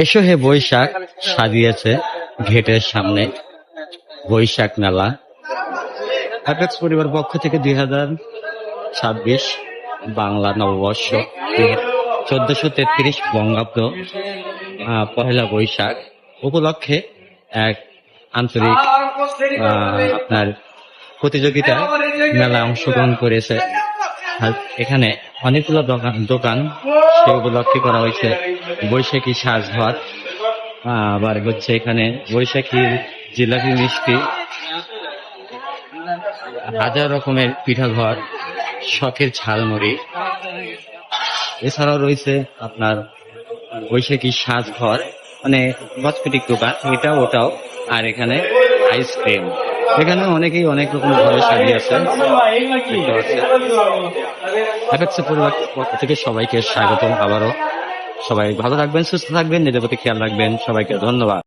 এসো হে বৈশাখ সাজিয়েছে ঘেটের সামনে বৈশাখ মেলা। অ্যাপেক্স পরিবার পক্ষ থেকে 2026 বাংলা নববর্ষ 1433 বঙ্গাব্দ পহেলা বৈশাখ উপলক্ষে এক আন্তরিক আপনার প্রতিযোগিতায় মেলায় অংশগ্রহণ করেছে। আর এখানে অনেকগুলো দোকান সে উপলক্ষে করা হয়েছে বৈশাখী সাজঘর, আবার হচ্ছে এখানে বৈশাখী জিলাপি মিষ্টি, হাজার রকমের পিঠাঘর, শখের ঝালমুড়ি, এছাড়াও রয়েছে আপনার বৈশাখী সাজঘর, মানে কসমেটিক দোকান এটা ওটাও, আর এখানে আইসক্রিম। এখানে অনেকেই অনেক রকম ঘরে সাজিয়েছে। অ্যাপেক্সের পরিবার পক্ষ থেকে সবাইকে স্বাগতম। আবারও সবাই ভালো থাকবেন, সুস্থ থাকবেন, নিজের প্রতি খেয়াল রাখবেন। সবাইকে ধন্যবাদ।